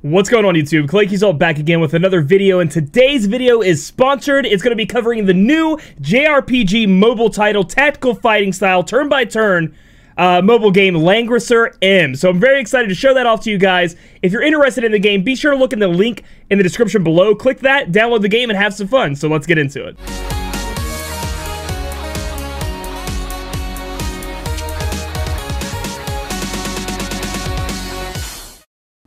What's going on YouTube? Claykeysalt back again with another video, and today's video is sponsored. It's going to be covering the new JRPG mobile title, tactical fighting style, turn-by-turn mobile game, Langrisser M. So I'm very excited to show that off to you guys. If you're interested in the game, be sure to look in the link in the description below. Click that, download the game, and have some fun. So let's get into it.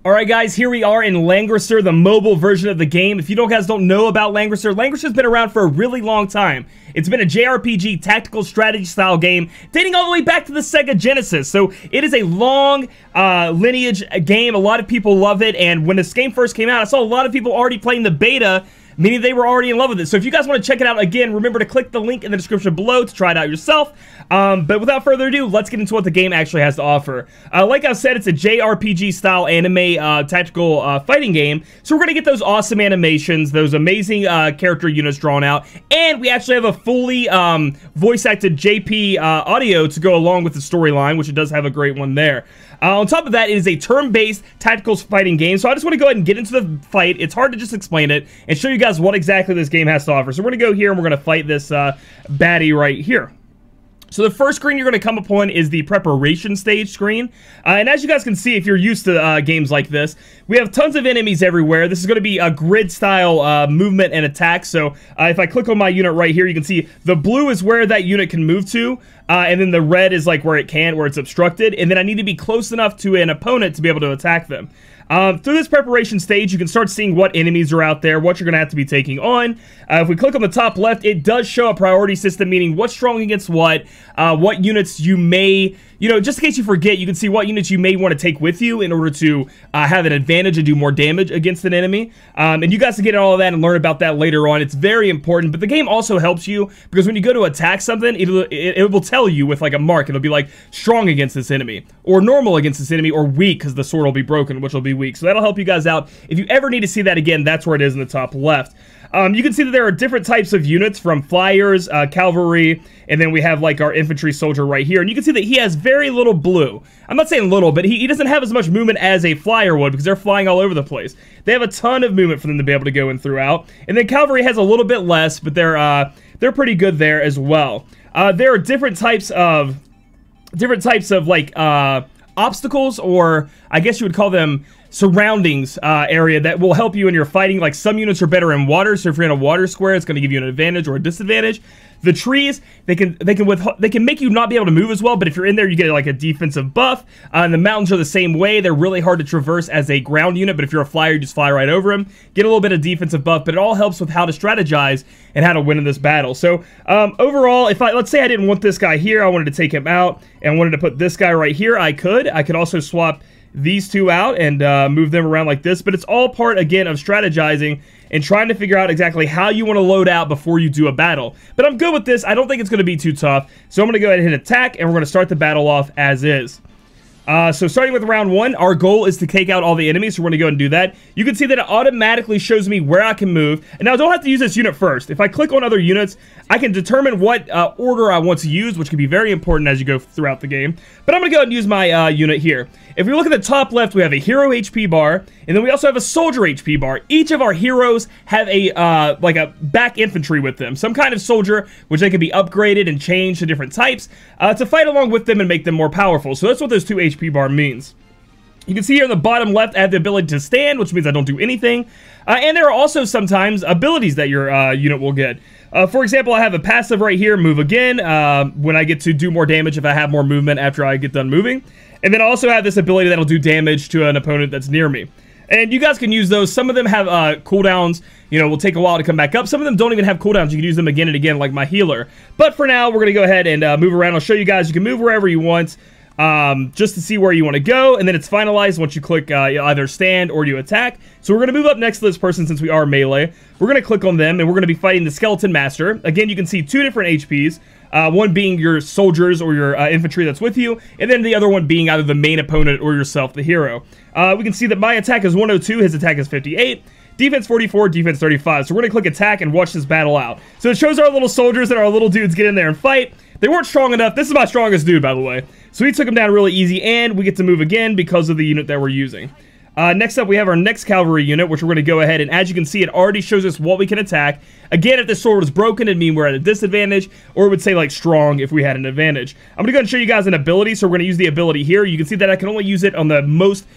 Alright guys, here we are in Langrisser, the mobile version of the game. If you guys don't know about Langrisser, Langrisser's been around for a really long time. It's been a JRPG tactical strategy style game dating all the way back to the Sega Genesis. So it is a long lineage game. A lot of people love it, and when this game first came out, I saw a lot of people already playing the beta, meaning they were already in love with it. So if you guys want to check it out, again, remember to click the link in the description below to try it out yourself. But without further ado, let's get into what the game actually has to offer. Like I said, it's a JRPG style anime tactical fighting game. So we're going to get those awesome animations, those amazing character units drawn out, and we actually have a fully voice-acted JP audio to go along with the storyline, which it does have a great one there. On top of that, it is a turn-based tactical fighting game, so I just want to go ahead and get into the fight. It's hard to just explain it and show you guys what exactly this game has to offer. So we're going to go here and we're going to fight this baddie right here. So the first screen you're going to come upon is the preparation stage screen. And as you guys can see, if you're used to games like this, we have tons of enemies everywhere. This is going to be a grid-style movement and attack. So if I click on my unit right here, you can see the blue is where that unit can move to. And then the red is like where it can't, where it's obstructed. And then I need to be close enough to an opponent to be able to attack them. Through this preparation stage, you can start seeing what enemies are out there, what you're going to have to be taking on. If we click on the top left, it does show a priority system, meaning what's strong against what units you may, just in case you forget, you can see what units you may want to take with you in order to have an advantage and do more damage against an enemy. And you guys can get all of that and learn about that later on. It's very important, but the game also helps you because when you go to attack something, it will tell you with like a mark. It'll be like strong against this enemy, or normal against this enemy, or weak because the sword will be broken, which will be weak. So that'll help you guys out. If you ever need to see that again, that's where it is in the top left. You can see that there are different types of units, from flyers, cavalry, and then we have like our infantry soldier right here. And you can see that he has very little blue. I'm not saying little, but he doesn't have as much movement as a flyer would because they're flying all over the place. They have a ton of movement for them to be able to go in throughout. And then cavalry has a little bit less, but they're pretty good there as well. There are different types of like obstacles, or I guess you would call them surroundings area, that will help you in your fighting. Like some units are better in water, so if you're in a water square, it's going to give you an advantage or a disadvantage. The trees, they can make you not be able to move as well, but if you're in there, you get like a defensive buff. And the mountains are the same way. They're really hard to traverse as a ground unit, but if you're a flyer, you just fly right over them. Get a little bit of defensive buff, but it all helps with how to strategize and how to win in this battle. So overall, let's say I didn't want this guy here, I wanted to take him out, and I wanted to put this guy right here, I could also swap these two out and move them around like this, but it's all part, again, of strategizing and trying to figure out exactly how you want to load out before you do a battle. But I'm good with this. I don't think it's going to be too tough, so I'm going to go ahead and hit attack, and we're going to start the battle off as is. So starting with round one, our goal is to take out all the enemies, so we're going to go ahead and do that. You can see that it automatically shows me where I can move. And now I don't have to use this unit first. If I click on other units, I can determine what order I want to use, which can be very important as you go throughout the game. But I'm going to go ahead and use my unit here. If we look at the top left, we have a hero HP bar, and then we also have a soldier HP bar. Each of our heroes have a like a back infantry with them, some kind of soldier, which they can be upgraded and changed to different types to fight along with them and make them more powerful. So that's what those two HP bar means. You can see here on the bottom left, I have the ability to stand, which means I don't do anything. And there are also sometimes abilities that your unit will get. For example, I have a passive right here, move again, when I get to do more damage if I have more movement after I get done moving. And then I also have this ability that'll do damage to an opponent that's near me. And you guys can use those. Some of them have cooldowns, will take a while to come back up. Some of them don't even have cooldowns. You can use them again and again, like my healer. But for now, we're going to go ahead and move around. I'll show you guys. You can move wherever you want, just to see where you want to go, and then it's finalized once you click either stand or you attack. So we're going to move up next to this person since we are melee. We're going to click on them, and we're going to be fighting the Skeleton Master. Again, you can see two different HPs. One being your soldiers or your infantry that's with you, and then the other one being either the main opponent or yourself, the hero. We can see that my attack is 102, his attack is 58. Defense 44, defense 35. So we're going to click attack and watch this battle out. So it shows our little soldiers and our little dudes get in there and fight. They weren't strong enough. This is my strongest dude, by the way. So he took him down really easy, and we get to move again because of the unit that we're using. Next up, we have our next cavalry unit, which we're going to go ahead and, as you can see, it already shows us what we can attack. Again, if this sword was broken, it'd mean we're at a disadvantage, or it would say, like, strong if we had an advantage. I'm going to go ahead and show you guys an ability, so we're going to use the ability here. You can see that I can only use it on the most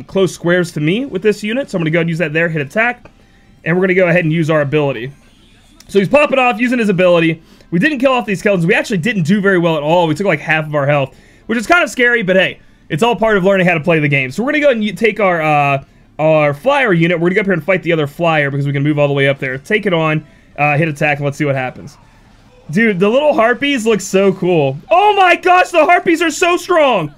close squares to me with this unit, so I'm going to go ahead and use that there, hit attack, and we're going to go ahead and use our ability. So he's popping off, using his ability. We didn't kill off these skeletons. We actually didn't do very well at all. We took, like, half of our health, which is kind of scary, but hey, it's all part of learning how to play the game. So we're going to go ahead and take our flyer unit. We're going to go up here and fight the other flyer because we can move all the way up there. Take it on, hit attack, and let's see what happens. Dude, the little harpies look so cool. Oh my gosh, the harpies are so strong.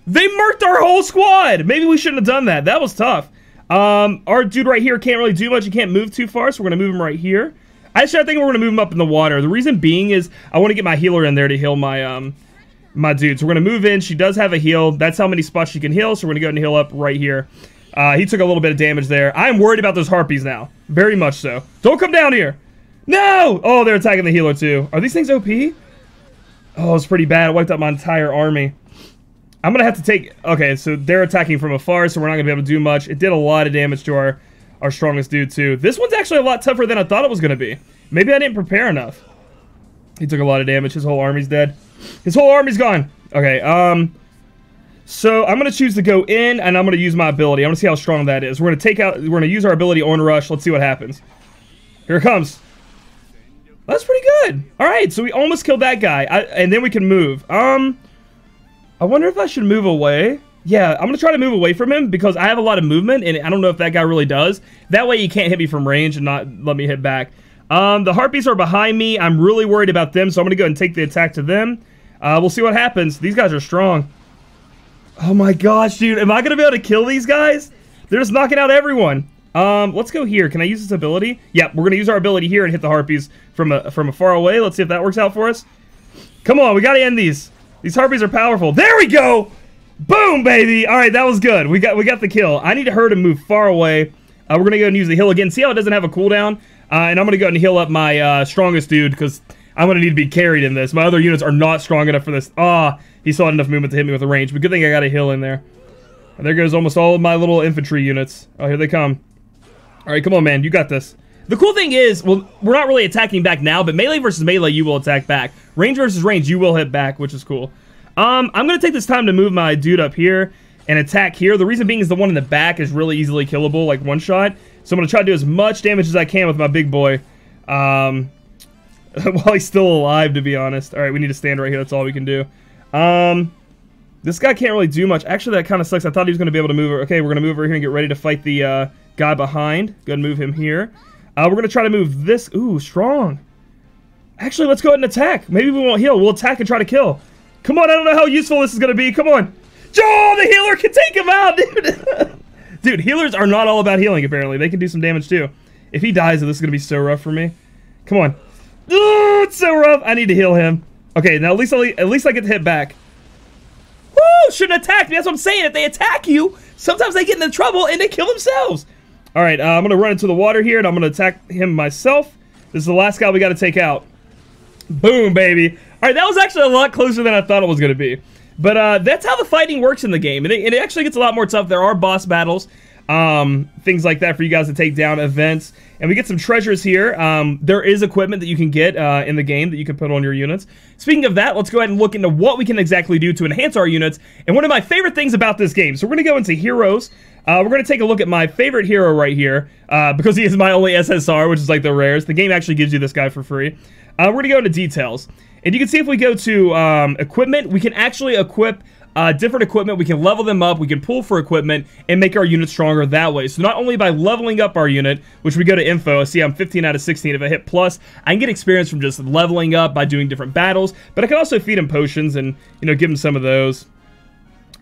They murked our whole squad. Maybe we shouldn't have done that. That was tough. Our dude right here can't really do much. He can't move too far, so we're going to move him right here. Actually, I think we're going to move him up in the water. The reason being is I want to get my healer in there to heal my my dude. So we're going to move in. She does have a heal. That's how many spots she can heal, so we're going to go ahead and heal up right here. He took a little bit of damage there. I'm worried about those harpies now. Very much so. Don't come down here. No! Oh, they're attacking the healer too. Are these things OP? Oh, it's pretty bad. I wiped out my entire army. I'm going to have to take... Okay, so they're attacking from afar, so we're not going to be able to do much. It did a lot of damage to our strongest dude too. This one's actually a lot tougher than I thought it was going to be. Maybe I didn't prepare enough. He took a lot of damage. His whole army's dead. His whole army's gone. Okay, so I'm going to choose to go in, and I'm going to use my ability. I'm going to see how strong that is. We're going to use our ability on rush. Let's see what happens. Here it comes. That's pretty good. All right, so we almost killed that guy, and then we can move. I wonder if I should move away. Yeah, I'm going to try to move away from him because I have a lot of movement, and I don't know if that guy really does. That way he can't hit me from range and not let me hit back. The harpies are behind me. I'm really worried about them, so I'm going to go ahead and take the attack to them. We'll see what happens. These guys are strong. Oh my gosh, dude. Am I going to be able to kill these guys? They're just knocking out everyone. Let's go here. Can I use this ability? Yeah, we're going to use our ability here and hit the harpies from a far away. Let's see if that works out for us. Come on, we got to end these. These harpies are powerful. There we go! Boom, baby! All right, that was good. We got the kill. I need her to move far away. We're going to go and use the heal again. See how it doesn't have a cooldown? And I'm going to go ahead and heal up my strongest dude because I'm going to need to be carried in this. My other units are not strong enough for this. He still had enough movement to hit me with a range. But good thing I got a heal in there. And there goes almost all of my little infantry units. Oh, here they come. All right, come on, man. You got this. The cool thing is, well, we're not really attacking back now, but melee versus melee, you will attack back. Range versus range, you will hit back, which is cool. I'm going to take this time to move my dude up here and attack here. The reason being is the one in the back is really easily killable, like one shot. So I'm going to try to do as much damage as I can with my big boy. While he's still alive, to be honest. All right, we need to stand right here. That's all we can do. This guy can't really do much. Actually, that kind of sucks. I thought he was going to be able to move over. Okay, we're going to move over here and get ready to fight the guy behind. Go ahead and move him here. We're going to try to move this. Ooh, strong. Actually, let's go ahead and attack. Maybe we won't heal. We'll attack and try to kill. Come on, I don't know how useful this is going to be. Come on. Oh, the healer can take him out, dude. Dude, healers are not all about healing, apparently. They can do some damage, too. If he dies, this is going to be so rough for me. Come on. Oh, it's so rough. I need to heal him. Okay, now at least I get to hit back. Woo! Shouldn't attack me. That's what I'm saying. If they attack you, sometimes they get into trouble and they kill themselves. All right, I'm going to run into the water here, and I'm going to attack him myself. This is the last guy we got to take out. Boom, baby. All right, that was actually a lot closer than I thought it was going to be. But that's how the fighting works in the game. And it actually gets a lot more tough. There are boss battles, things like that for you guys to take down, events. And we get some treasures here. There is equipment that you can get in the game that you can put on your units. Speaking of that, let's go ahead and look into what we can exactly do to enhance our units. And one of my favorite things about this game. So we're going to go into heroes. We're going to take a look at my favorite hero right here. Because he is my only SSR, which is like the rarest. The game actually gives you this guy for free. We're going to go into details. And you can see if we go to equipment, we can actually equip different equipment. We can level them up. We can pull for equipment and make our unit stronger that way. So not only by leveling up our unit, which we go to info, see I'm 15 out of 16. If I hit plus, I can get experience from just leveling up by doing different battles. But I can also feed him potions and, you know, give him some of those,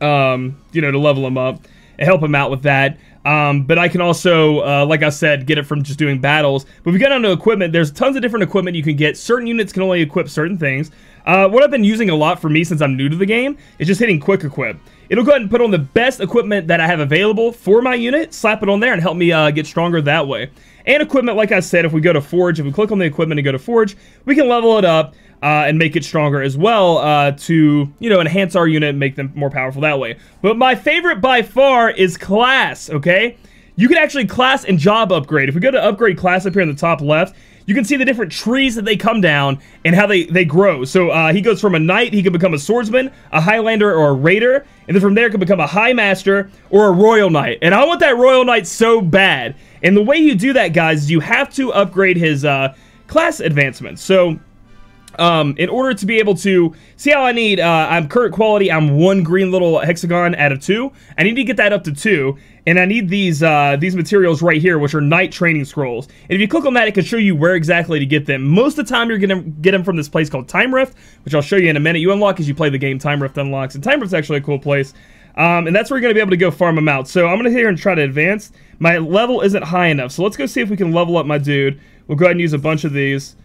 you know, to level him up and help him out with that. But I can also, like I said, get it from just doing battles. But if we go down to equipment, there's tons of different equipment you can get. Certain units can only equip certain things. What I've been using a lot for me since I'm new to the game is just hitting quick equip. it'll go ahead and put on the best equipment that I have available for my unit, slap it on there, and help me get stronger that way. And equipment, like I said, if we go to Forge, if we click on the equipment and go to Forge, we can level it up and make it stronger as well to, you know, enhance our unit and make them more powerful that way. But my favorite by far is class, okay? You can actually class and job upgrade. If we go to upgrade class up here in the top left, you can see the different trees that they come down and how they grow. So he goes from a knight, he can become a swordsman, a highlander, or a raider. And then from there, can become a high master or a royal knight. And I want that royal knight so bad. And the way you do that, guys, is you have to upgrade his class advancements. So in order to be able to see how I need, I'm current quality, I'm 1 green little hexagon out of 2. I need to get that up to 2, and I need these materials right here, which are knight training scrolls. And if you click on that, it can show you where exactly to get them. Most of the time, you're gonna get them from this place called Time Rift, which I'll show you in a minute. You unlock as you play the game. Time Rift unlocks, and Time Rift's actually a cool place. And that's where you're gonna be able to go farm them out. So I'm gonna hit here and try to advance. My level isn't high enough, so let's go see if we can level up my dude. We'll go ahead and use a bunch of these.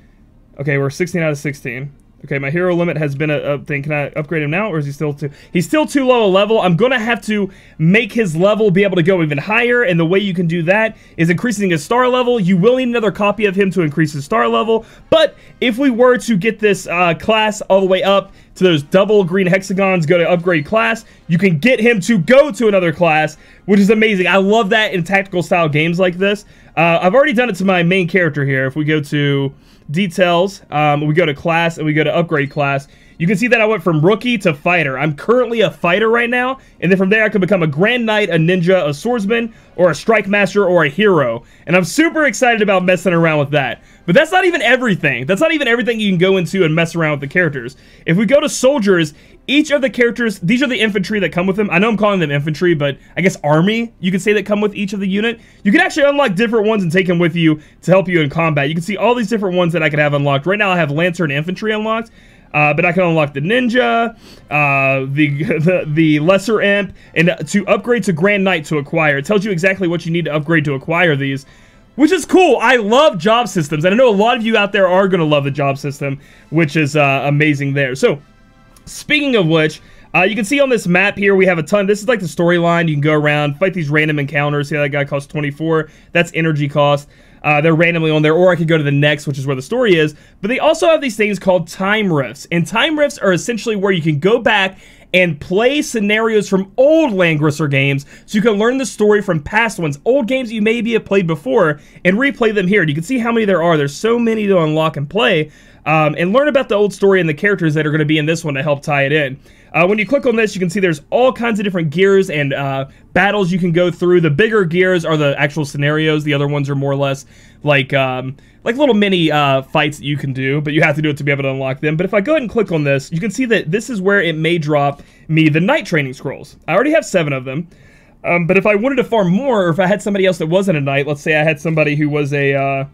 Okay, we're 16 out of 16. Okay, my hero limit has been a thing. Can I upgrade him now, or is he still too... He's still too low a level. I'm going to have to make his level be able to go even higher, and the way you can do that is increasing his star level. You will need another copy of him to increase his star level, but if we were to get this class all the way up to those double green hexagons, go to upgrade class, you can get him to go to another class, which is amazing. I love that in tactical style games like this. I've already done it to my main character here. If we go to details, we go to class, and we go to upgrade class, you can see that I went from rookie to fighter. I'm currently a fighter right now, and then from there I can become a grand knight, a ninja, a swordsman, or a strike master, or a hero. And I'm super excited about messing around with that. But that's not even everything. That's not even everything you can go into and mess around with the characters. If we go to soldiers, each of the characters, these are the infantry that come with them. I know I'm calling them infantry, but I guess army, you could say, that come with each of the unit. You can actually unlock different ones and take them with you to help you in combat. You can see all these different ones that I could have unlocked. Right now I have Lancer and infantry unlocked. But I can unlock the ninja, the lesser imp, and to upgrade to Grand Knight to acquire. It tells you exactly what you need to upgrade to acquire these, which is cool. I love job systems, and I know a lot of you out there are going to love the job system, which is amazing there. So, speaking of which, you can see on this map here, we have a ton. This is like the storyline. You can go around, fight these random encounters. See, that guy costs 24. That's energy cost. They're randomly on there, or I could go to the next, which is where the story is. But they also have these things called time rifts. And time rifts are essentially where you can go back and play scenarios from old Langrisser games, so you can learn the story from past ones, old games you maybe have played before, and replay them here. And you can see how many there are. There's so many to unlock and play, and learn about the old story and the characters that are going to be in this one to help tie it in. When you click on this, you can see there's all kinds of different gears and battles you can go through. The bigger gears are the actual scenarios. The other ones are more or less like little mini fights that you can do, but you have to do it to be able to unlock them. But if I go ahead and click on this, you can see that this is where it may drop me the Knight Training Scrolls. I already have 7 of them, but if I wanted to farm more, or if I had somebody else that wasn't a Knight, let's say I had somebody who was a,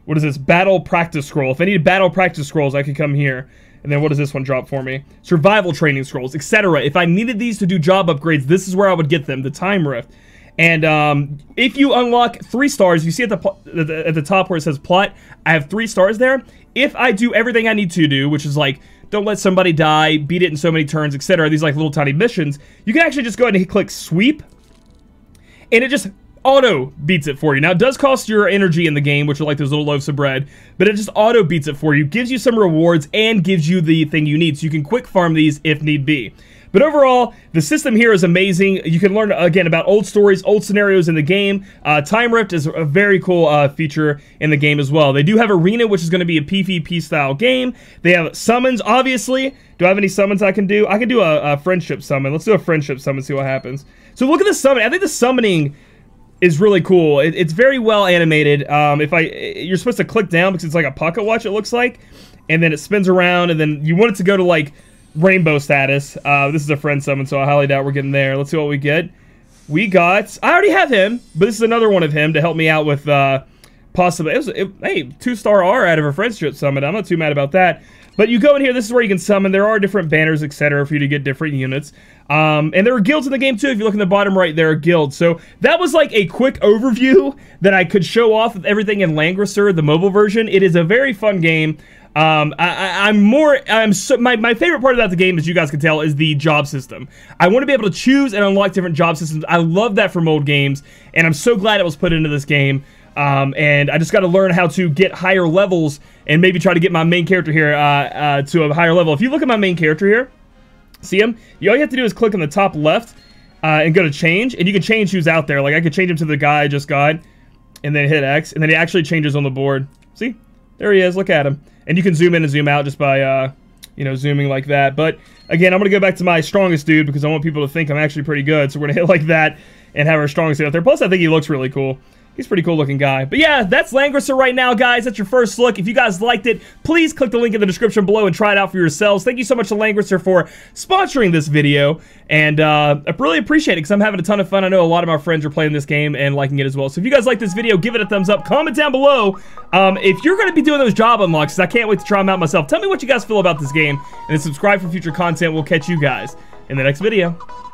what is this, Battle Practice Scroll. If I needed Battle Practice Scrolls, I could come here. And then what does this one drop for me? Survival Training Scrolls, etc. If I needed these to do job upgrades, this is where I would get them, the Time Rift. And if you unlock 3 stars, you see at the top where it says plot, I have 3 stars there. If I do everything I need to do, which is like, don't let somebody die, beat it in so many turns, etc., these like little tiny missions, you can actually just go ahead and click sweep, and it just auto beats it for you. Now, it does cost your energy in the game, which are like those little loaves of bread, but it just auto beats it for you, gives you some rewards, and gives you the thing you need, so you can quick farm these if need be. But overall, the system here is amazing. You can learn, again, about old stories, old scenarios in the game. Time Rift is a very cool feature in the game as well. They do have Arena, which is going to be a PvP-style game. They have summons, obviously. Do I have any summons I can do? I can do a friendship summon. Let's do a friendship summon, see what happens. So look at the summon. I think the summoning is really cool. It's very well animated. You're supposed to click down because it's like a pocket watch, it looks like, and then it spins around, and then you want it to go to like rainbow status. This is a friend summon, so I highly doubt we're getting there. Let's see what we get. We got, I already have him, but this is another one of him to help me out with possibly, hey, 2-star R out of a friendship summon. I'm not too mad about that. But you go in here, this is where you can summon. There are different banners, etc., for you to get different units. And there are guilds in the game, too. If you look in the bottom right, there are guilds. So that was like a quick overview that I could show off of everything in Langrisser, the mobile version. It is a very fun game. My favorite part about the game, as you guys can tell, is the job system. I want to be able to choose and unlock different job systems. I love that from old games, and I'm so glad it was put into this game. And I just got to learn how to get higher levels and maybe try to get my main character here to a higher level. If you look at my main character here, see him? All you have to do is click on the top left and go to change, and you can change who's out there. Like, I could change him to the guy I just got, and then hit X, and then he actually changes on the board. See? There he is. Look at him. And you can zoom in and zoom out just by, you know, zooming like that. But, again, I'm going to go back to my strongest dude because I want people to think I'm actually pretty good. So we're going to hit like that and have our strongest dude out there. Plus, I think he looks really cool. He's a pretty cool looking guy. But yeah, that's Langrisser right now, guys. That's your first look. If you guys liked it, please click the link in the description below and try it out for yourselves. Thank you so much to Langrisser for sponsoring this video. And I really appreciate it because I'm having a ton of fun. I know a lot of my friends are playing this game and liking it as well. So if you guys like this video, give it a thumbs up. Comment down below if you're going to be doing those job unlocks. I can't wait to try them out myself. Tell me what you guys feel about this game. And then subscribe for future content. We'll catch you guys in the next video.